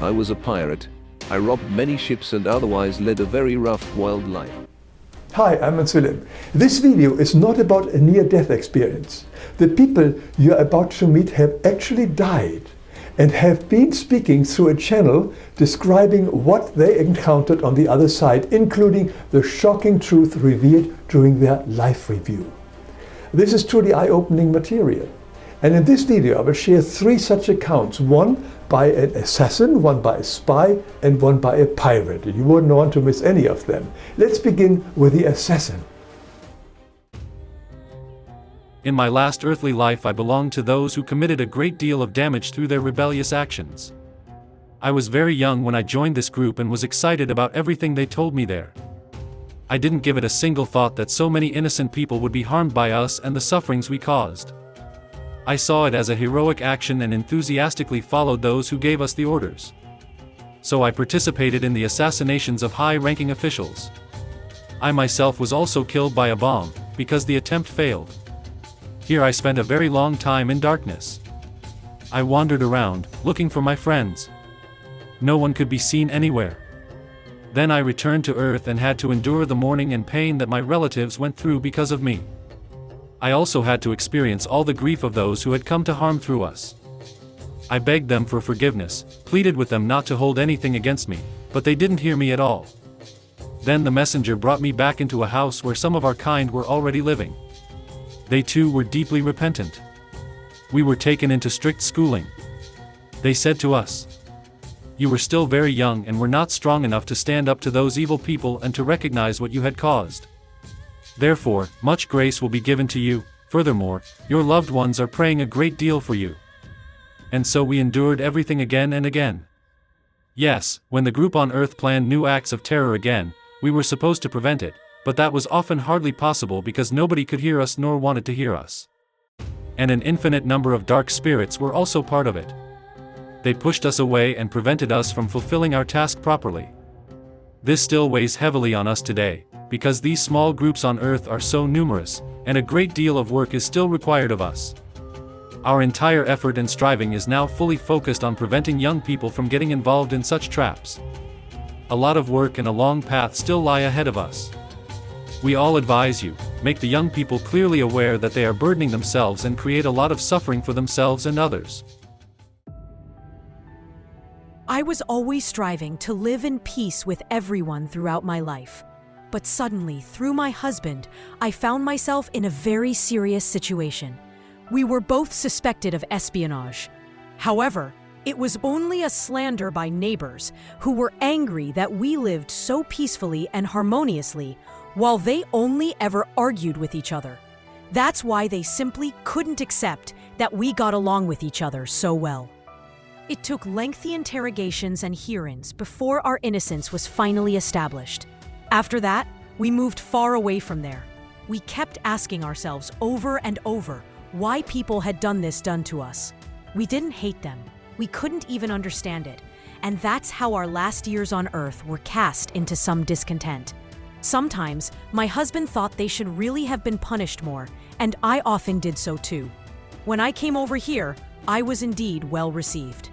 I was a pirate. I robbed many ships and otherwise led a very rough, wild life. Hi, I'm Wilhelm. This video is not about a near-death experience. The people you're about to meet have actually died and have been speaking through a channel describing what they encountered on the other side, including the shocking truth revealed during their life review. This is truly eye-opening material. And in this video I will share 3 such accounts, one by an assassin, one by a spy, and one by a pirate. You wouldn't want to miss any of them. Let's begin with the assassin. In my last earthly life I belonged to those who committed a great deal of damage through their rebellious actions. I was very young when I joined this group and was excited about everything they told me there. I didn't give it a single thought that so many innocent people would be harmed by us and the sufferings we caused. I saw it as a heroic action and enthusiastically followed those who gave us the orders. So I participated in the assassinations of high-ranking officials. I myself was also killed by a bomb, because the attempt failed. Here I spent a very long time in darkness. I wandered around, looking for my friends. No one could be seen anywhere. Then I returned to Earth and had to endure the mourning and pain that my relatives went through because of me. I also had to experience all the grief of those who had come to harm through us. I begged them for forgiveness, pleaded with them not to hold anything against me, but they didn't hear me at all. Then the messenger brought me back into a house where some of our kind were already living. They too were deeply repentant. We were taken into strict schooling. They said to us, "You were still very young and were not strong enough to stand up to those evil people and to recognize what you had caused. Therefore, much grace will be given to you. Furthermore, your loved ones are praying a great deal for you." And so we endured everything again and again. Yes, when the group on Earth planned new acts of terror again, we were supposed to prevent it, but that was often hardly possible because nobody could hear us nor wanted to hear us. And an infinite number of dark spirits were also part of it. They pushed us away and prevented us from fulfilling our task properly. This still weighs heavily on us today, because these small groups on Earth are so numerous, and a great deal of work is still required of us. Our entire effort and striving is now fully focused on preventing young people from getting involved in such traps. A lot of work and a long path still lie ahead of us. We all advise you, make the young people clearly aware that they are burdening themselves and create a lot of suffering for themselves and others. I was always striving to live in peace with everyone throughout my life. But suddenly, through my husband, I found myself in a very serious situation. We were both suspected of espionage. However, it was only a slander by neighbors who were angry that we lived so peacefully and harmoniously while they only ever argued with each other. That's why they simply couldn't accept that we got along with each other so well. It took lengthy interrogations and hearings before our innocence was finally established. After that, we moved far away from there. We kept asking ourselves over and over why people had done this to us. We didn't hate them. We couldn't even understand it. And that's how our last years on Earth were cast into some discontent. Sometimes, my husband thought they should really have been punished more, and I often did so too. When I came over here, I was indeed well received.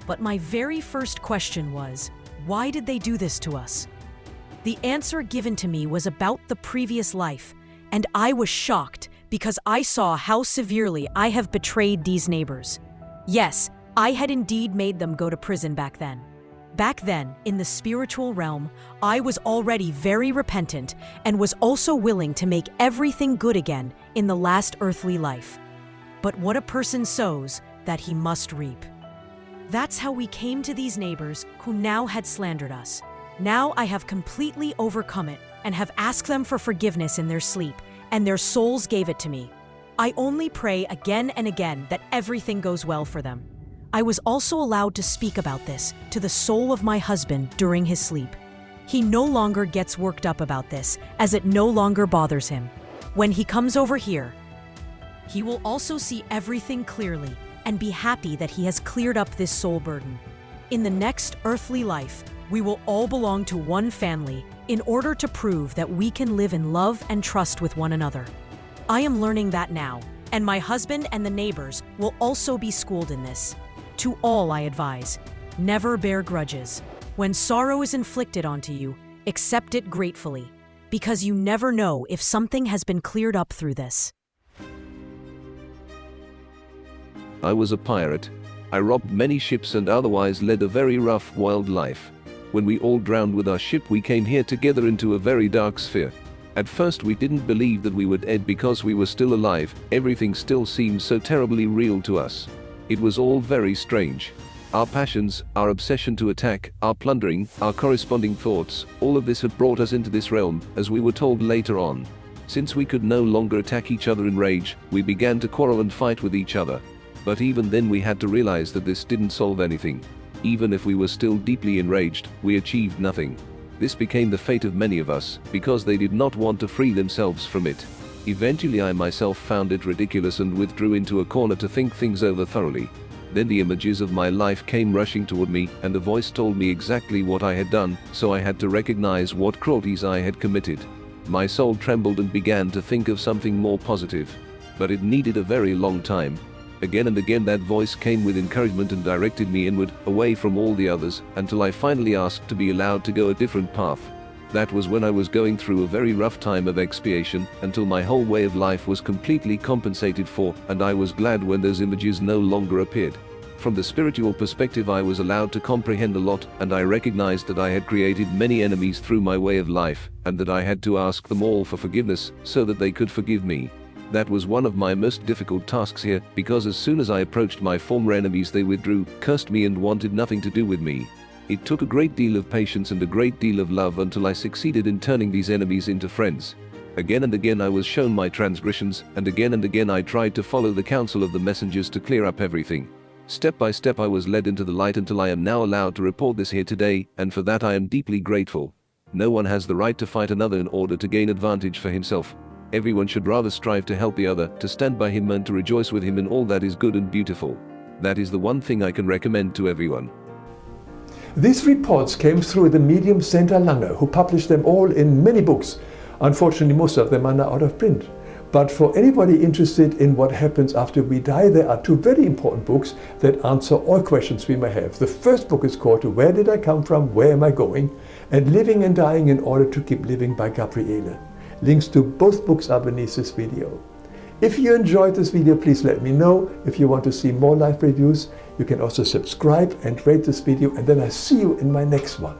But my very first question was, why did they do this to us? The answer given to me was about the previous life, and I was shocked because I saw how severely I have betrayed these neighbors. Yes, I had indeed made them go to prison back then. Back then, in the spiritual realm, I was already very repentant and was also willing to make everything good again in the last earthly life. But what a person sows, that he must reap. That's how we came to these neighbors who now had slandered us. Now I have completely overcome it and have asked them for forgiveness in their sleep, and their souls gave it to me. I only pray again and again that everything goes well for them. I was also allowed to speak about this to the soul of my husband during his sleep. He no longer gets worked up about this, as it no longer bothers him. When he comes over here, he will also see everything clearly and be happy that he has cleared up this soul burden. In the next earthly life, we will all belong to one family in order to prove that we can live in love and trust with one another. I am learning that now, and my husband and the neighbors will also be schooled in this. To all I advise, Never bear grudges. When sorrow is inflicted onto you, accept it gratefully, because you never know if something has been cleared up through this. I was a pirate. I robbed many ships and otherwise led a very rough, wild life. When we all drowned with our ship, we came here together into a very dark sphere. At first we didn't believe that we were dead because we were still alive. Everything still seemed so terribly real to us. It was all very strange. Our passions, our obsession to attack, our plundering, our corresponding thoughts, all of this had brought us into this realm, as we were told later on. Since we could no longer attack each other in rage, we began to quarrel and fight with each other. But even then we had to realize that this didn't solve anything. Even if we were still deeply enraged, we achieved nothing. This became the fate of many of us, because they did not want to free themselves from it. Eventually I myself found it ridiculous and withdrew into a corner to think things over thoroughly. Then the images of my life came rushing toward me, and a voice told me exactly what I had done, so I had to recognize what cruelties I had committed. My soul trembled and began to think of something more positive. But it needed a very long time. Again and again that voice came with encouragement and directed me inward, away from all the others, until I finally asked to be allowed to go a different path. That was when I was going through a very rough time of expiation, until my whole way of life was completely compensated for, and I was glad when those images no longer appeared. From the spiritual perspective, I was allowed to comprehend a lot, and I recognized that I had created many enemies through my way of life, and that I had to ask them all for forgiveness, so that they could forgive me. That was one of my most difficult tasks here, because as soon as I approached my former enemies, they withdrew, cursed me, and wanted nothing to do with me. It took a great deal of patience and a great deal of love until I succeeded in turning these enemies into friends. Again and again I was shown my transgressions, and again I tried to follow the counsel of the messengers to clear up everything. Step by step I was led into the light until I am now allowed to report this here today, and for that I am deeply grateful. No one has the right to fight another in order to gain advantage for himself. Everyone should rather strive to help the other, to stand by him and to rejoice with him in all that is good and beautiful. That is the one thing I can recommend to everyone. These reports came through the medium Sandra Lange, who published them all in many books. Unfortunately, most of them are now out of print. But for anybody interested in what happens after we die, there are two very important books that answer all questions we may have. The first book is called Where Did I Come From? Where Am I Going? And Living and Dying in Order to Keep Living by Gabriele. Links to both books are beneath this video. If you enjoyed this video, please let me know. If you want to see more life reviews, you can also subscribe and rate this video, and then I see you in my next one.